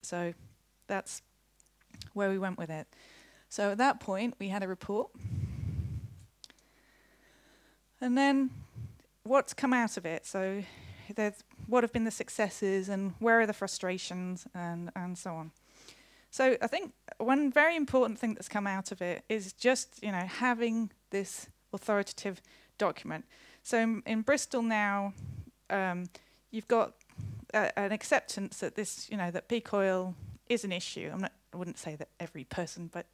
So that's where we went with it. So at that point, we had a report. And then what's come out of it? So what have been the successes and where are the frustrations and so on. So I think one very important thing that's come out of it is just, having this authoritative document. So in Bristol now, you've got an acceptance that this, that peak oil is an issue. I wouldn't say that every person, but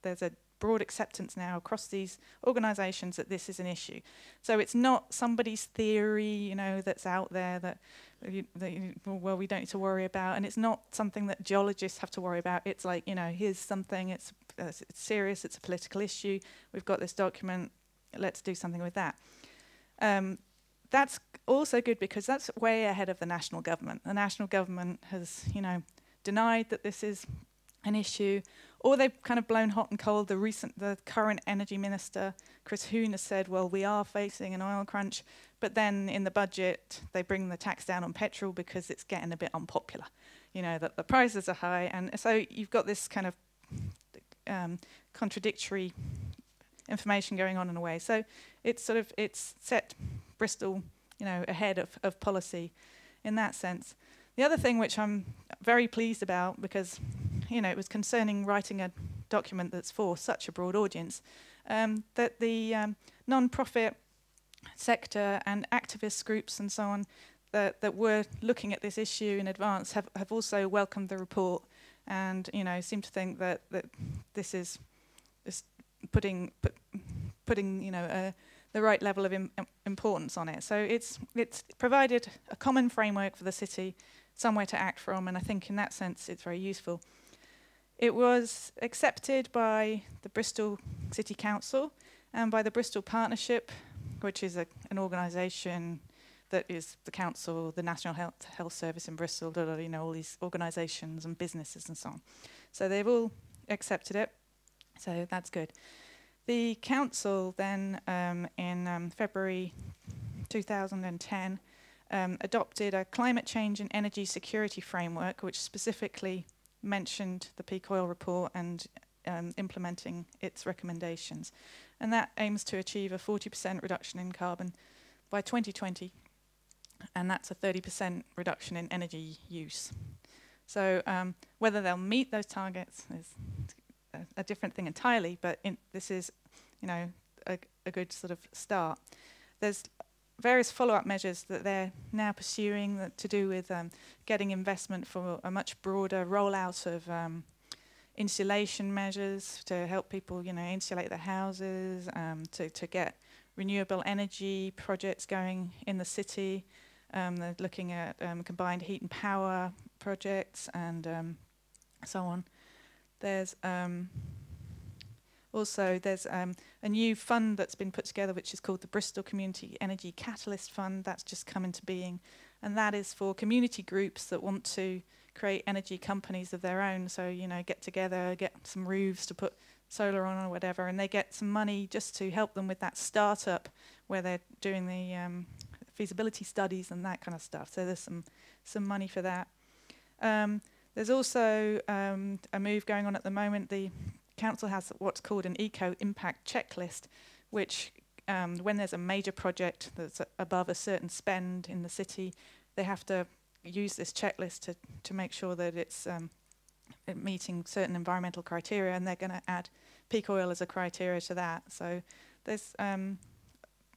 there's a broad acceptance now across these organisations that this is an issue. So it's not somebody's theory, that's out there that we don't need to worry about, and it's not something that geologists have to worry about. It's like, here's something, it's serious, it's a political issue, we've got this document, let's do something with that. That's also good because that's way ahead of the national government. The national government has, denied that this is an issue, or they've kind of blown hot and cold. The current energy minister, Chris Huhne, has said, well, we are facing an oil crunch, but then in the budget they bring the tax down on petrol because it's getting a bit unpopular, that the prices are high, and so you've got this kind of contradictory information going on in a way. So it's set Bristol, ahead of policy in that sense. The other thing which I'm very pleased about, because it was concerning writing a document that's for such a broad audience, that the non-profit sector and activist groups and so on that were looking at this issue in advance have also welcomed the report, and seem to think that this is putting the right level of importance on it. So it's provided a common framework for the city, somewhere to act from, and I think in that sense it's very useful. It was accepted by the Bristol City Council and by the Bristol Partnership, which is an organisation that is the council, the National Health Service in Bristol, all these organisations and businesses and so on. So they've all accepted it, so that's good. The council then, in February 2010, adopted a climate change and energy security framework, which specifically mentioned the peak oil report and implementing its recommendations. And that aims to achieve a 40% reduction in carbon by 2020, and that's a 30% reduction in energy use. So whether they'll meet those targets is a different thing entirely, but this is, a good sort of start. There's various follow-up measures that they're now pursuing to do with getting investment for a much broader rollout of insulation measures to help people, insulate their houses, to get renewable energy projects going in the city. They're looking at combined heat and power projects and so on. There's also a new fund that's been put together, which is called the Bristol Community Energy Catalyst Fund. That's just come into being, and that is for community groups that want to create energy companies of their own. So, get together, get some roofs to put solar on or whatever, and they get some money just to help them with that startup where they're doing the feasibility studies and that kind of stuff. So there's some money for that. There's also a move going on at the moment. The council has what's called an eco-impact checklist, which when there's a major project that's above a certain spend in the city, they have to use this checklist to make sure that it's meeting certain environmental criteria, and they're going to add peak oil as a criteria to that. So there's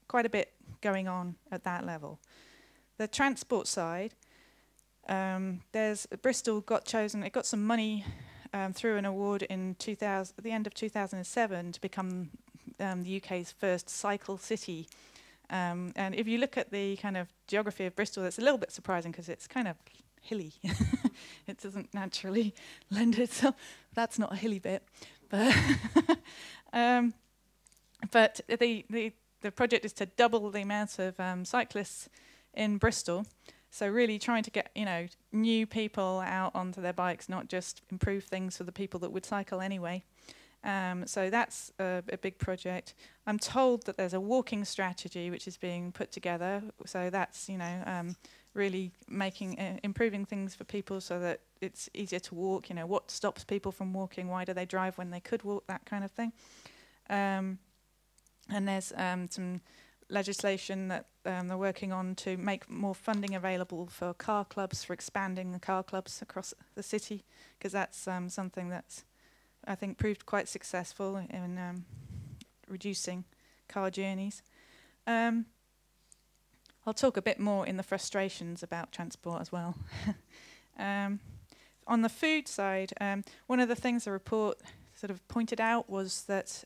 quite a bit going on at that level. The transport side, Bristol got chosen, it got some money through an award in at the end of 2007 to become the UK's first cycle city. And if you look at the kind of geography of Bristol, it's a little bit surprising because it's kind of hilly. It doesn't naturally lend itself. That's not a hilly bit, but but the project is to double the amount of cyclists in Bristol. So really trying to get, new people out onto their bikes, not just improve things for the people that would cycle anyway. So that's a big project. I'm told that there's a walking strategy which is being put together. So that's, really making improving things for people so that it's easier to walk. You know, what stops people from walking? Why do they drive when they could walk? That kind of thing. And there's some legislation that they're working on to make more funding available for car clubs, for expanding the car clubs across the city, because that's something that's, I think, proved quite successful in reducing car journeys. I'll talk a bit more in the frustrations about transport as well. On the food side, one of the things the report sort of pointed out was that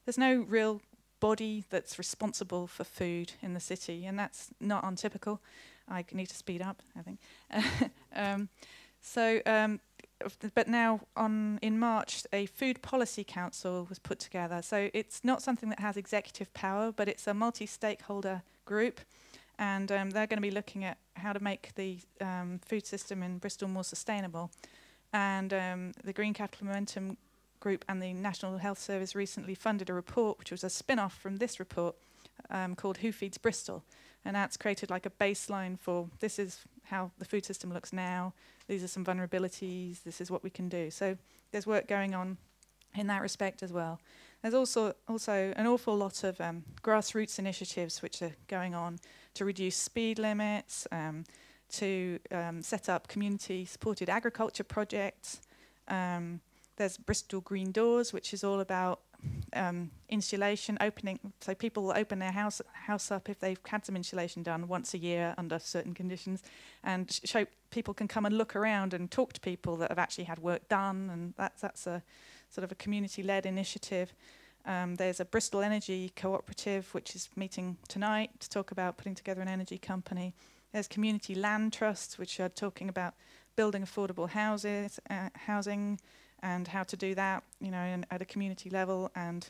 there's no real body that's responsible for food in the city, and that's not untypical. I need to speed up, I think. But now in March, a food policy council was put together. So it's not something that has executive power, but it's a multi-stakeholder group, and they're going to be looking at how to make the food system in Bristol more sustainable. And the Green Capital Momentum Group and the National Health Service recently funded a report, which was a spin-off from this report, called Who Feeds Bristol? And that's created like a baseline for, this is how the food system looks now, these are some vulnerabilities, this is what we can do. So there's work going on in that respect as well. There's also an awful lot of grassroots initiatives which are going on to reduce speed limits, to set up community-supported agriculture projects. There's Bristol Green Doors, which is all about insulation, opening, so people will open their house up if they've had some insulation done once a year under certain conditions, and show people can come and look around and talk to people that have actually had work done, and that's a sort of a community-led initiative. There's a Bristol Energy Cooperative, which is meeting tonight to talk about putting together an energy company. There's community land trusts, which are talking about building affordable housing, and how to do that, you know, at a community level. And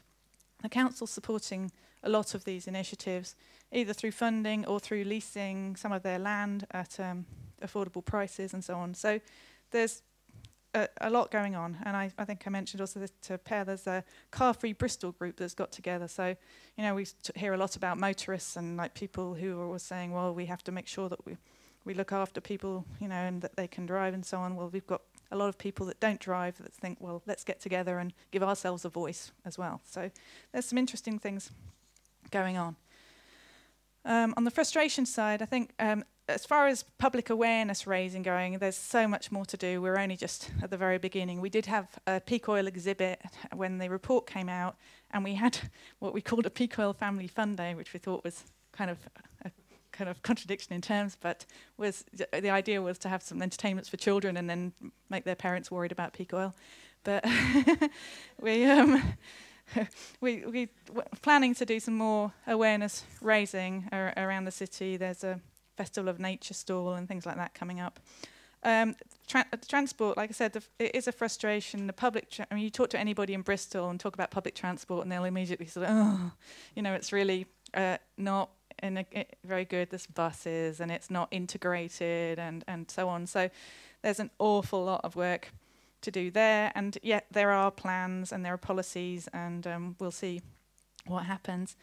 the council's supporting a lot of these initiatives, either through funding or through leasing some of their land at affordable prices and so on. So there's a lot going on. And I think I mentioned also this to Per, there's a Car-Free Bristol group that's got together. So, you know, we hear a lot about motorists and like people who are always saying, well, we have to make sure that we look after people, you know, and that they can drive and so on. Well, we've got a lot of people that don't drive that think, well, let's get together and give ourselves a voice as well. So there's some interesting things going on. On the frustration side, I think as far as public awareness raising going, there's so much more to do. We're only just at the very beginning. We did have a peak oil exhibit when the report came out, and we had what we called a peak oil family fun day, which we thought was kind of a contradiction in terms, but the idea was to have some entertainments for children and then make their parents worried about peak oil. But we're planning to do some more awareness raising around the city. There's a Festival of Nature stall and things like that coming up. Transport, like I said, it is a frustration. The public, I mean, you talk to anybody in Bristol and talk about public transport, and they'll immediately sort of, oh, you know, it's really not very good. There's buses, and it's not integrated, and so on. So there's an awful lot of work to do there, and yet there are plans and there are policies, and we'll see what happens.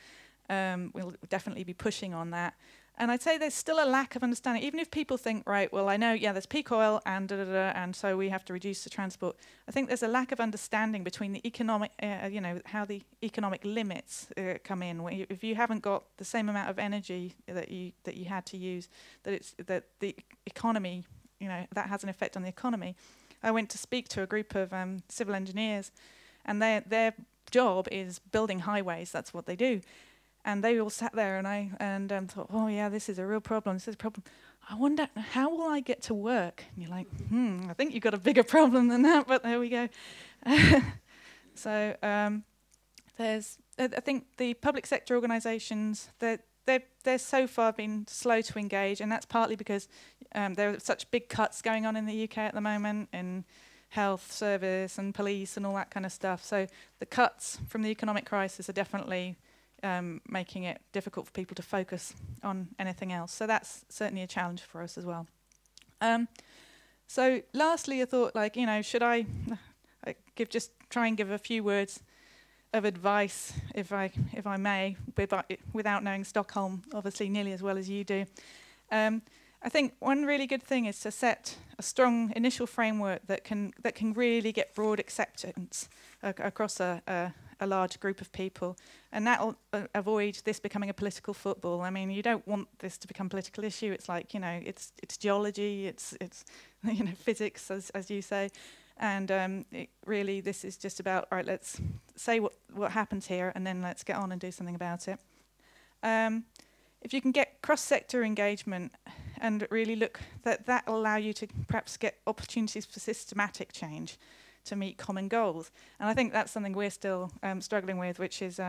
We'll definitely be pushing on that. And I'd say there's still a lack of understanding. Even if people think, right, well, I know, yeah, there's peak oil and and so we have to reduce the transport. I think there's a lack of understanding between the economic, you know, how the economic limits come in. If you haven't got the same amount of energy that you had to use, that the economy, you know, that has an effect on the economy. I went to speak to a group of civil engineers, and their job is building highways. That's what they do. And they all sat there, and I thought, oh yeah, this is a real problem. This is a problem. I wonder, how will I get to work? And you're like, I think you've got a bigger problem than that, but there we go. So there's, I think the public sector organisations, they're so far been slow to engage, and that's partly because there are such big cuts going on in the UK at the moment in health service and police and all that kind of stuff. So the cuts from the economic crisis are definitely making it difficult for people to focus on anything else. So that's certainly a challenge for us as well. So lastly, I thought, like, you know, should I try and give a few words of advice, if I may, without knowing Stockholm obviously nearly as well as you do. I think one really good thing is to set a strong initial framework that can really get broad acceptance across a large group of people, and that'll avoid this becoming a political football. I mean, you don't want this to become a political issue. It's like, you know, it's geology, it's you know, physics, as you say, and really this is just about, all right, let's say what happens here, and then let's get on and do something about it. If you can get cross-sector engagement and really look, that'll allow you to perhaps get opportunities for systematic change to meet common goals. And I think that's something we're still struggling with, which is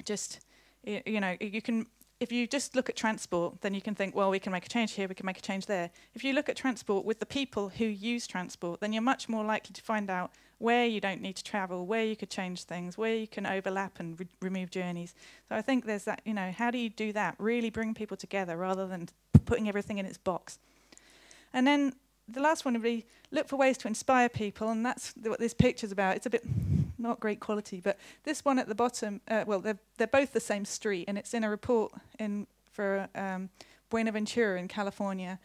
just, you know, you can, if you just look at transport, then you can think, well, we can make a change here, we can make a change there. If you look at transport with the people who use transport, then you're much more likely to find out where you don't need to travel, where you could change things, where you can overlap and remove journeys. So I think there's that, you know, how do you do that? Really bring people together rather than putting everything in its box. And then the last one would be look for ways to inspire people, and that's what this picture's about. It's a bit not great quality, but this one at the bottom, well, they're both the same street, and it's in a report for Buenaventura in California.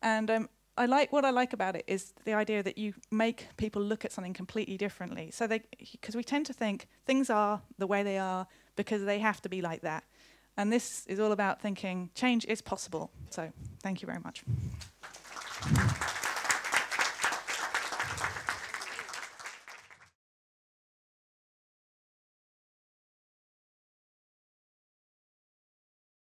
And what I like about it is the idea that you make people look at something completely differently. So because we tend to think things are the way they are because they have to be like that. And this is all about thinking change is possible. So thank you very much.